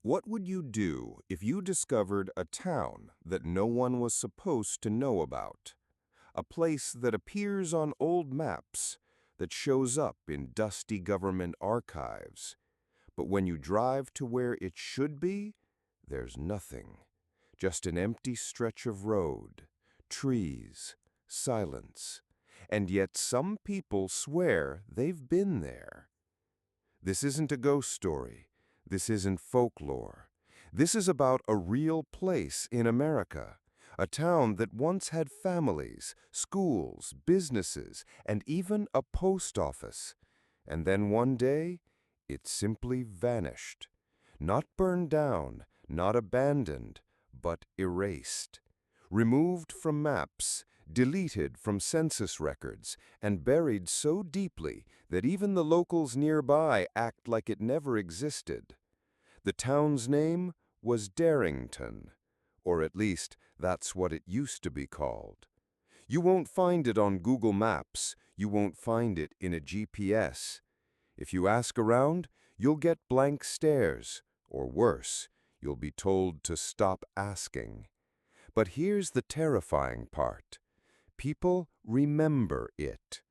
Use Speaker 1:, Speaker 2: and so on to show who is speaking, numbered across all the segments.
Speaker 1: What would you do if you discovered a town that no one was supposed to know about? A place that appears on old maps, that shows up in dusty government archives. But when you drive to where it should be, there's nothing. Just an empty stretch of road, trees, silence. And yet some people swear they've been there. This isn't a ghost story. This isn't folklore. This is about a real place in America, a town that once had families, schools, businesses, and even a post office. And then one day, it simply vanished. Not burned down, not abandoned, but erased. Removed from maps, deleted from census records, and buried so deeply that even the locals nearby act like it never existed. The town's name was Derington, or at least that's what it used to be called. You won't find it on Google Maps, you won't find it in a GPS. If you ask around, you'll get blank stares, or worse, you'll be told to stop asking. But here's the terrifying part. People remember it.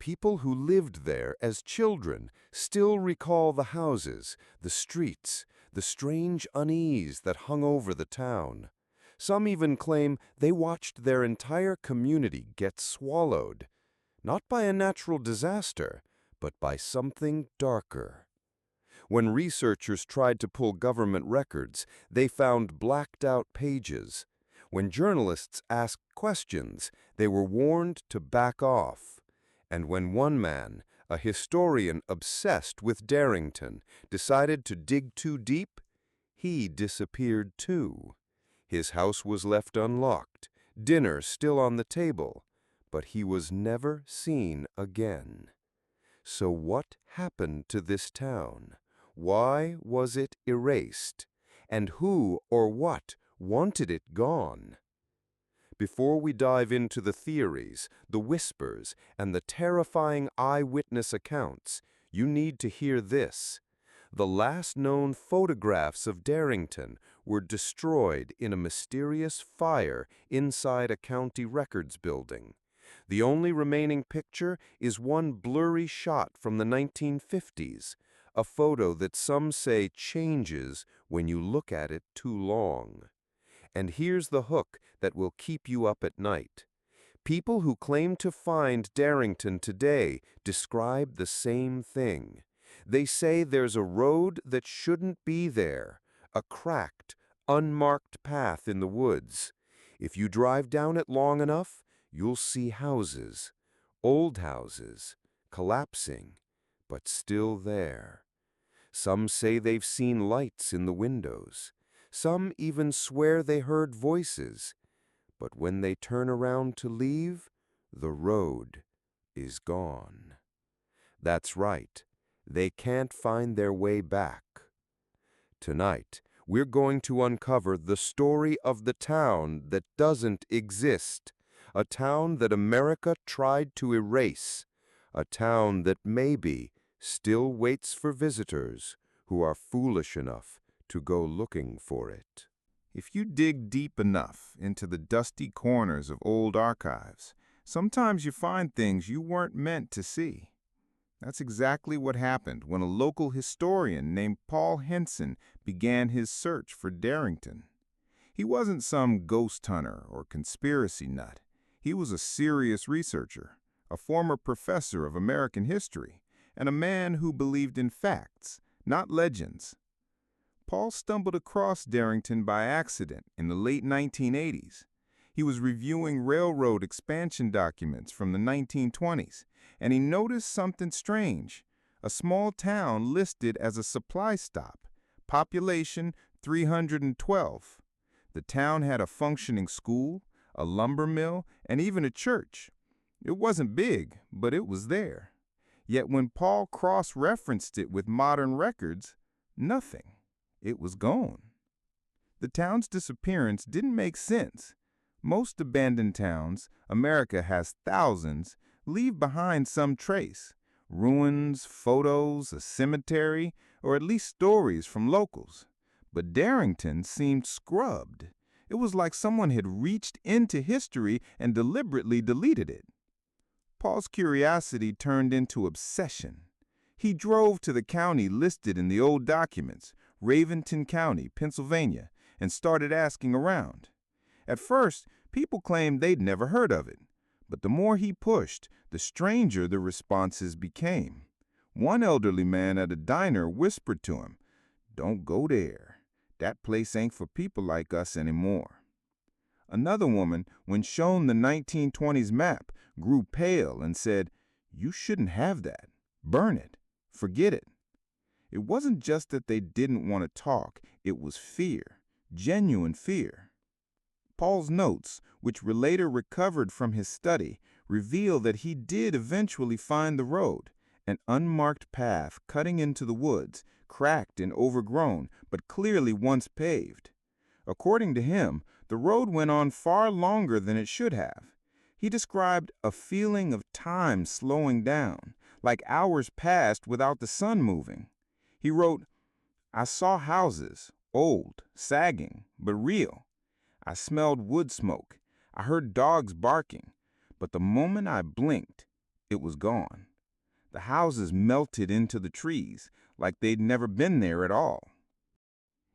Speaker 1: People who lived there as children still recall the houses, the streets, the strange unease that hung over the town. Some even claim they watched their entire community get swallowed, not by a natural disaster, but by something darker. When researchers tried to pull government records, they found blacked-out pages. When journalists asked questions, they were warned to back off. And when one man, a historian obsessed with Derington, decided to dig too deep, he disappeared too. His house was left unlocked, dinner still on the table, but he was never seen again. So what happened to this town? Why was it erased? And who or what wanted it gone? Before we dive into the theories, the whispers, and the terrifying eyewitness accounts, you need to hear this. The last known photographs of Derington were destroyed in a mysterious fire inside a county records building. The only remaining picture is one blurry shot from the 1950s, a photo that some say changes when you look at it too long. And here's the hook that will keep you up at night. People who claim to find Derington today describe the same thing. They say there's a road that shouldn't be there, a cracked, unmarked path in the woods. If you drive down it long enough, you'll see houses, old houses, collapsing, but still there. Some say they've seen lights in the windows. Some even swear they heard voices. But when they turn around to leave, the road is gone. That's right. They can't find their way back. Tonight, we're going to uncover the story of the town that doesn't exist, a town that America tried to erase, a town that maybe still waits for visitors who are foolish enough to go looking for it.
Speaker 2: If you dig deep enough into the dusty corners of old archives, sometimes you find things you weren't meant to see. That's exactly what happened when a local historian named Paul Henson began his search for Derington. He wasn't some ghost hunter or conspiracy nut. He was a serious researcher, a former professor of American history, and a man who believed in facts, not legends. Paul stumbled across Derington by accident in the late 1980s. He was reviewing railroad expansion documents from the 1920s, and he noticed something strange. A small town listed as a supply stop, population 312. The town had a functioning school, a lumber mill, and even a church. It wasn't big, but it was there. Yet when Paul cross-referenced it with modern records, nothing. It was gone. The town's disappearance didn't make sense. Most abandoned towns, America has thousands, leave behind some trace, ruins, photos, a cemetery, or at least stories from locals. But Derington seemed scrubbed. It was like someone had reached into history and deliberately deleted it. Paul's curiosity turned into obsession. He drove to the county listed in the old documents, Raventon County, Pennsylvania, and started asking around. At first, people claimed they'd never heard of it, but the more he pushed, the stranger the responses became. One elderly man at a diner whispered to him, "Don't go there. That place ain't for people like us anymore." Another woman, when shown the 1920s map, grew pale and said, "You shouldn't have that. Burn it. Forget it." It wasn't just that they didn't want to talk, it was fear, genuine fear. Paul's notes, which were later recovered from his study, reveal that he did eventually find the road, an unmarked path cutting into the woods, cracked and overgrown, but clearly once paved. According to him, the road went on far longer than it should have. He described a feeling of time slowing down, like hours passed without the sun moving. He wrote, "I saw houses, old, sagging, but real. I smelled wood smoke. I heard dogs barking. But the moment I blinked, it was gone. The houses melted into the trees, like they'd never been there at all."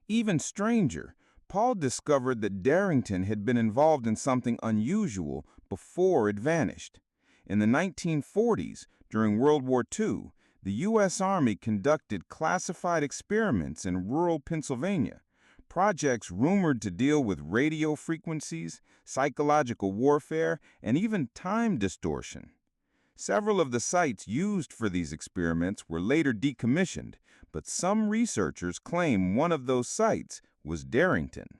Speaker 2: Even stranger, Paul discovered that Derington had been involved in something unusual before it vanished. In the 1940s, during World War II, the U.S. Army conducted classified experiments in rural Pennsylvania, projects rumored to deal with radio frequencies, psychological warfare, and even time distortion. Several of the sites used for these experiments were later decommissioned, but some researchers claim one of those sites was Derington.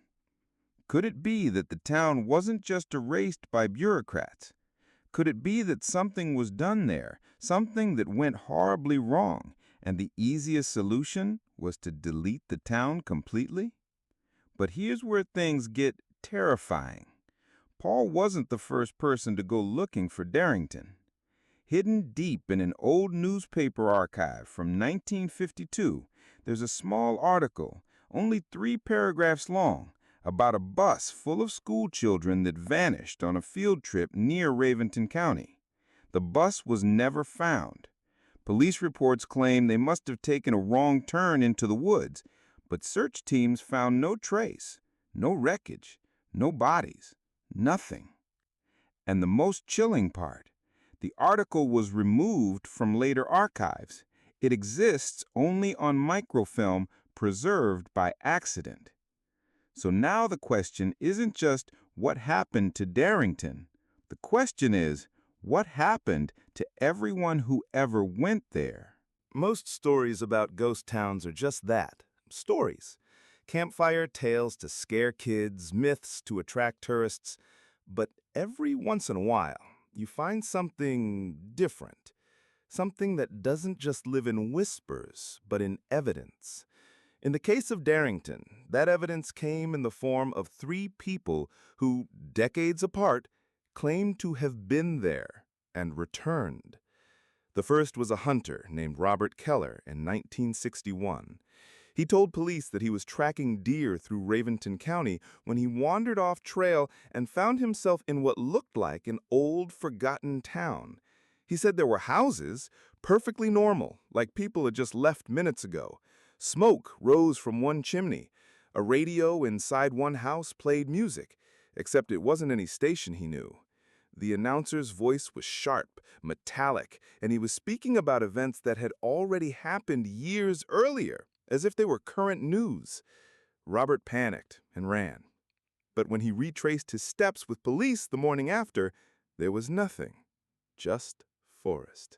Speaker 2: Could it be that the town wasn't just erased by bureaucrats? Could it be that something was done there, something that went horribly wrong, and the easiest solution was to delete the town completely? But here's where things get terrifying. Paul wasn't the first person to go looking for Derington. Hidden deep in an old newspaper archive from 1952, there's a small article, only 3 paragraphs long, about a bus full of school children that vanished on a field trip near Raventon County. The bus was never found. Police reports claim they must have taken a wrong turn into the woods, but search teams found no trace, no wreckage, no bodies, nothing. And the most chilling part, the article was removed from later archives. It exists only on microfilm preserved by accident. So now the question isn't just what happened to Derington. The question is, what happened to everyone who ever went there?
Speaker 3: Most stories about ghost towns are just that, stories. Campfire tales to scare kids, myths to attract tourists. But every once in a while, you find something different. Something that doesn't just live in whispers, but in evidence. In the case of Derington, that evidence came in the form of 3 people who, decades apart, claimed to have been there and returned. The first was a hunter named Robert Keller in 1961. He told police that he was tracking deer through Raventon County when he wandered off trail and found himself in what looked like an old, forgotten town. He said there were houses, perfectly normal, like people had just left minutes ago. Smoke rose from one chimney. A radio inside one house played music, except it wasn't any station he knew. The announcer's voice was sharp, metallic, and he was speaking about events that had already happened years earlier, as if they were current news. Robert panicked and ran. But when he retraced his steps with police the morning after, there was nothing, just forest.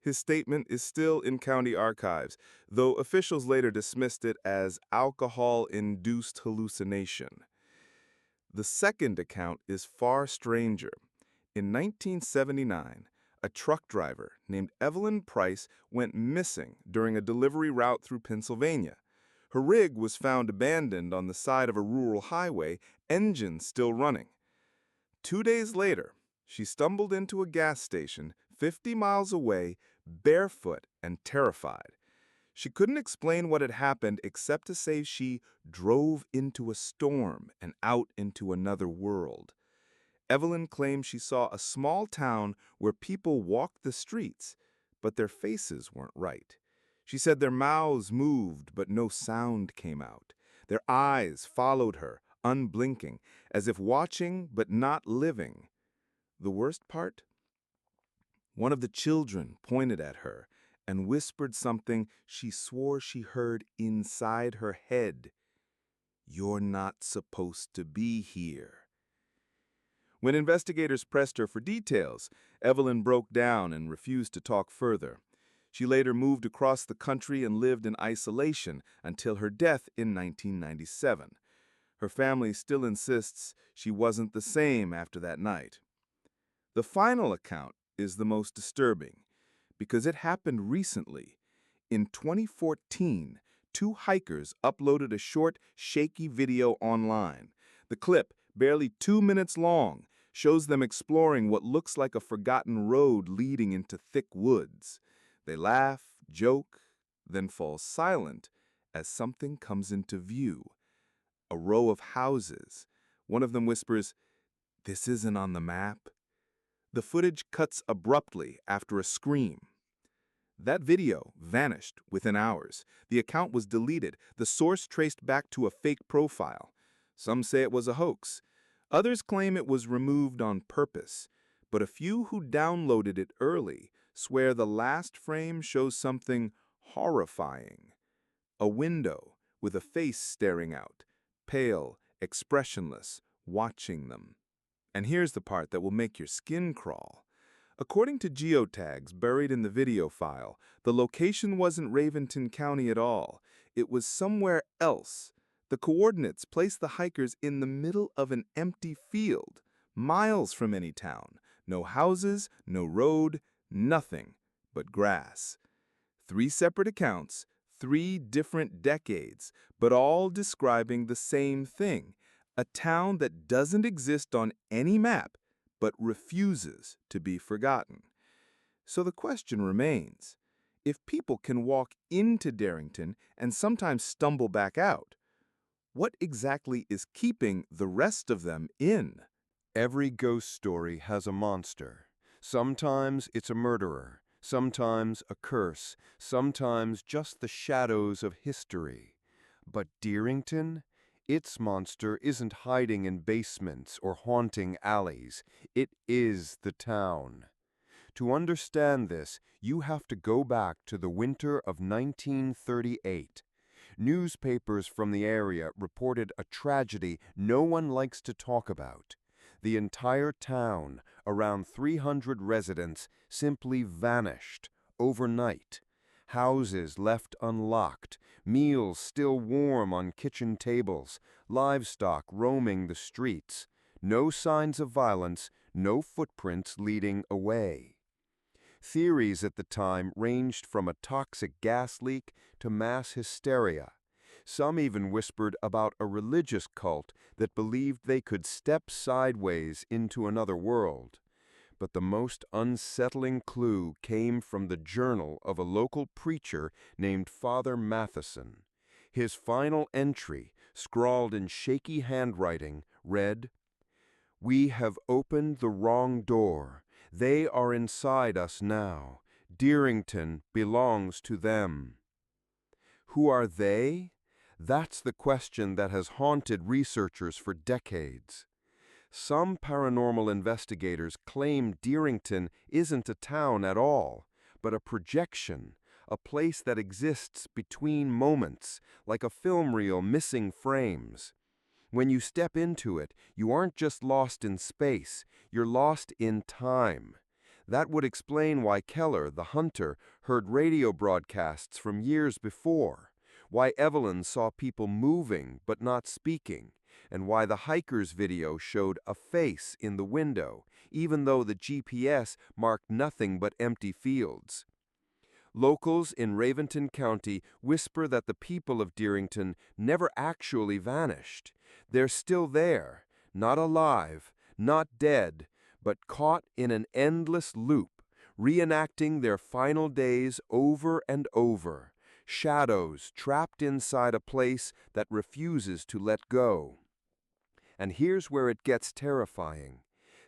Speaker 3: His statement is still in county archives, though officials later dismissed it as alcohol-induced hallucination. The second account is far stranger. In 1979, a truck driver named Evelyn Price went missing during a delivery route through Pennsylvania. Her rig was found abandoned on the side of a rural highway, engines still running. 2 days later, she stumbled into a gas station 50 miles away, barefoot and terrified. She couldn't explain what had happened except to say she drove into a storm and out into another world. Evelyn claimed she saw a small town where people walked the streets, but their faces weren't right. She said their mouths moved, but no sound came out. Their eyes followed her, unblinking, as if watching but not living. The worst part? One of the children pointed at her and whispered something she swore she heard inside her head. "You're not supposed to be here." When investigators pressed her for details, Evelyn broke down and refused to talk further. She later moved across the country and lived in isolation until her death in 1997. Her family still insists she wasn't the same after that night. The final account is the most disturbing because it happened recently. In 2014, two hikers uploaded a short, shaky video online. The clip, barely 2 minutes long, shows them exploring what looks like a forgotten road leading into thick woods. They laugh, joke, then fall silent as something comes into view. A row of houses. One of them whispers, "This isn't on the map." The footage cuts abruptly after a scream. That video vanished within hours. The account was deleted, the source traced back to a fake profile. Some say it was a hoax. Others claim it was removed on purpose. But a few who downloaded it early swear the last frame shows something horrifying. A window with a face staring out, pale, expressionless, watching them. And here's the part that will make your skin crawl. According to geotags buried in the video file, the location wasn't Raventon County at all. It was somewhere else. The coordinates placed the hikers in the middle of an empty field, miles from any town. No houses, no road, nothing but grass. 3 separate accounts, 3 different decades, but all describing the same thing. A town that doesn't exist on any map, but refuses to be forgotten. So the question remains, if people can walk into Derington and sometimes stumble back out, what exactly is keeping the rest of them in?
Speaker 1: Every ghost story has a monster. Sometimes it's a murderer, sometimes a curse, sometimes just the shadows of history. But Derington? Its monster isn't hiding in basements or haunting alleys. It is the town. To understand this, you have to go back to the winter of 1938. Newspapers from the area reported a tragedy no one likes to talk about. The entire town, around 300 residents, simply vanished overnight. Houses left unlocked, meals still warm on kitchen tables, livestock roaming the streets. No signs of violence, no footprints leading away. Theories at the time ranged from a toxic gas leak to mass hysteria. Some even whispered about a religious cult that believed they could step sideways into another world. But the most unsettling clue came from the journal of a local preacher named Father Matheson. His final entry, scrawled in shaky handwriting, read, "We have opened the wrong door. They are inside us now. Derington belongs to them." Who are they? That's the question that has haunted researchers for decades. Some paranormal investigators claim Derington isn't a town at all, but a projection, a place that exists between moments, like a film reel missing frames. When you step into it, you aren't just lost in space, you're lost in time. That would explain why Keller, the hunter, heard radio broadcasts from years before, why Evelyn saw people moving but not speaking, and why the hiker's video showed a face in the window, even though the GPS marked nothing but empty fields. Locals in Raventon County whisper that the people of Derington never actually vanished. They're still there, not alive, not dead, but caught in an endless loop, reenacting their final days over and over, shadows trapped inside a place that refuses to let go. And here's where it gets terrifying.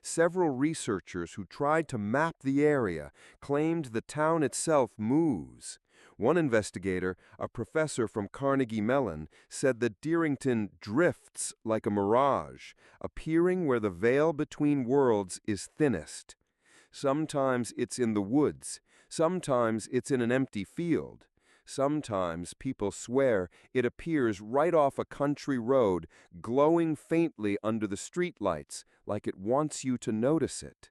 Speaker 1: Several researchers who tried to map the area claimed the town itself moves. One investigator, a professor from Carnegie Mellon, said that Derington drifts like a mirage, appearing where the veil between worlds is thinnest. Sometimes it's in the woods, sometimes it's in an empty field. Sometimes people swear it appears right off a country road, glowing faintly under the streetlights, like it wants you to notice it.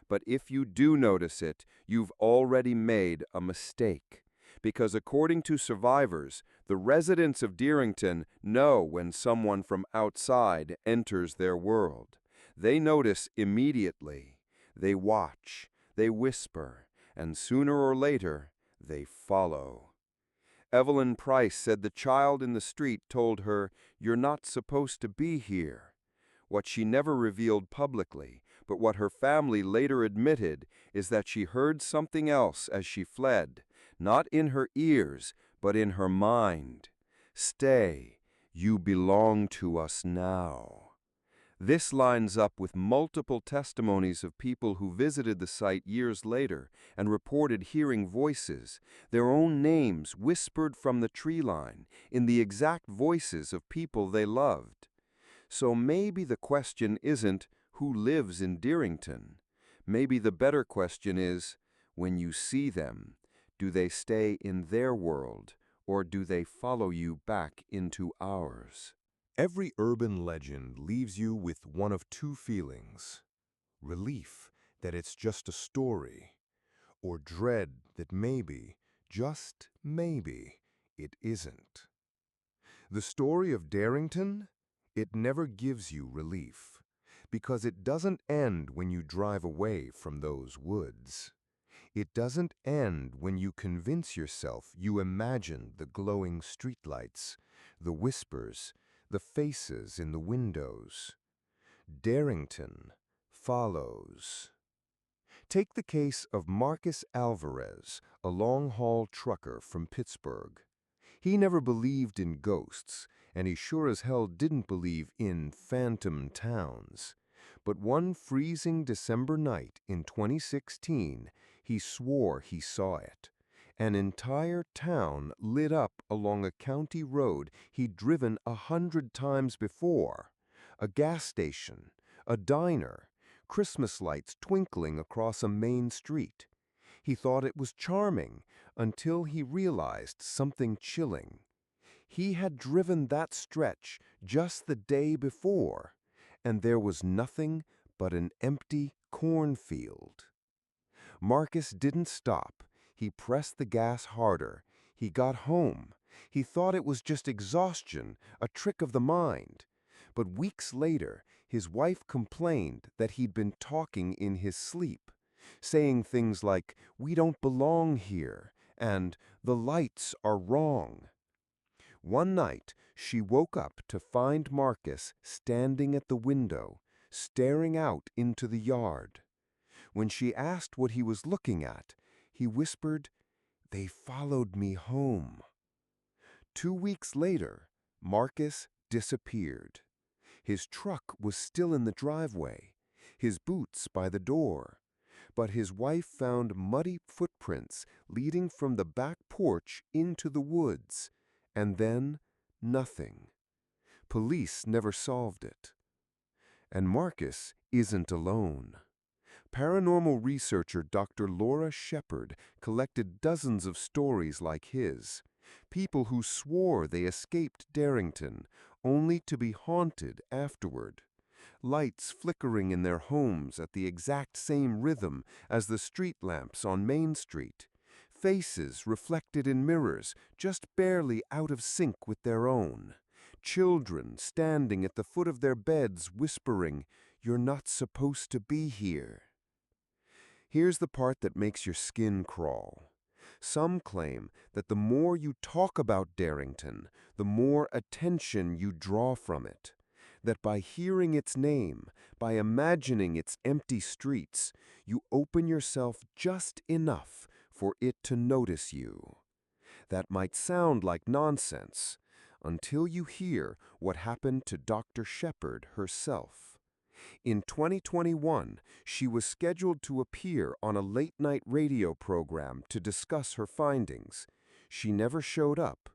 Speaker 1: But if you do notice it, you've already made a mistake. Because according to survivors, the residents of Derington know when someone from outside enters their world. They notice immediately. They watch, they whisper, and sooner or later, they follow. Evelyn Price said the child in the street told her, "You're not supposed to be here." What she never revealed publicly, but what her family later admitted, is that she heard something else as she fled, not in her ears, but in her mind. "Stay, you belong to us now." This lines up with multiple testimonies of people who visited the site years later and reported hearing voices, their own names whispered from the tree line, in the exact voices of people they loved. So maybe the question isn't who lives in Derington. Maybe the better question is, when you see them, do they stay in their world, or do they follow you back into ours?
Speaker 4: Every urban legend leaves you with one of two feelings: relief that it's just a story, or dread that maybe, just maybe, it isn't. The story of Derington? It never gives you relief, because it doesn't end when you drive away from those woods. It doesn't end when you convince yourself you imagine the glowing streetlights, the whispers, the faces in the windows. Derington follows. Take the case of Marcus Alvarez, a long-haul trucker from Pittsburgh. He never believed in ghosts, and he sure as hell didn't believe in phantom towns. But one freezing December night in 2016, he swore he saw it. An entire town lit up along a county road he'd driven 100 times before. A gas station, a diner, Christmas lights twinkling across a main street. He thought it was charming until he realized something chilling. He had driven that stretch just the day before, and there was nothing but an empty cornfield. Marcus didn't stop. He pressed the gas harder. He got home. He thought it was just exhaustion, a trick of the mind. But weeks later, his wife complained that he'd been talking in his sleep, saying things like, "We don't belong here," and "The lights are wrong." One night, she woke up to find Marcus standing at the window, staring out into the yard. When she asked what he was looking at, he whispered, "They followed me home." 2 weeks later, Marcus disappeared. His truck was still in the driveway, his boots by the door, but his wife found muddy footprints leading from the back porch into the woods, and then nothing. Police never solved it. And Marcus isn't alone. Paranormal researcher Dr. Laura Shepard collected dozens of stories like his. People who swore they escaped Derington, only to be haunted afterward. Lights flickering in their homes at the exact same rhythm as the street lamps on Main Street. Faces reflected in mirrors, just barely out of sync with their own. Children standing at the foot of their beds whispering, "You're not supposed to be here." Here's the part that makes your skin crawl. Some claim that the more you talk about Derington, the more attention you draw from it. That by hearing its name, by imagining its empty streets, you open yourself just enough for it to notice you.
Speaker 1: That might sound like nonsense until you hear what happened to Dr. Shepard herself. In 2021, she was scheduled to appear on a late-night radio program to discuss her findings. She never showed up.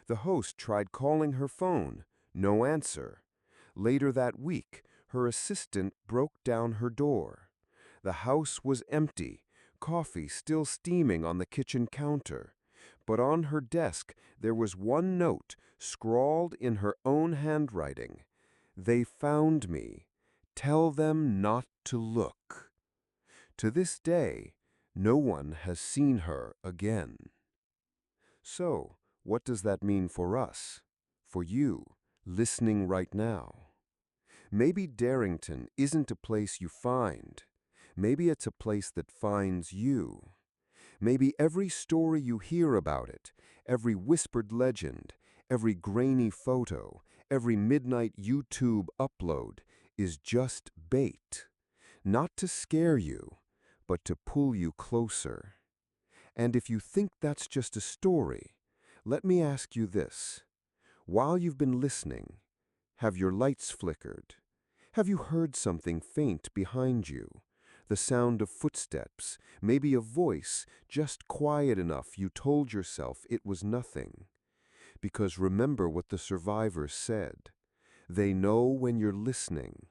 Speaker 1: The host tried calling her phone. No answer. Later that week, her assistant broke down her door. The house was empty, coffee still steaming on the kitchen counter. But on her desk there was one note, scrawled in her own handwriting. "They found me. Tell them not to look." To this day, no one has seen her again. So, what does that mean for us? For you, listening right now? Maybe Derington isn't a place you find. Maybe it's a place that finds you. Maybe every story you hear about it, every whispered legend, every grainy photo, every midnight YouTube upload is just bait. Not to scare you, but to pull you closer. And if you think that's just a story, let me ask you this. While you've been listening, have your lights flickered? Have you heard something faint behind you? The sound of footsteps, maybe a voice just quiet enough you told yourself it was nothing. Because remember what the survivors said. They know when you're listening,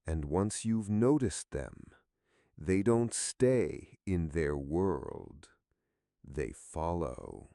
Speaker 1: and once you've noticed them, they don't stay in their world. They follow.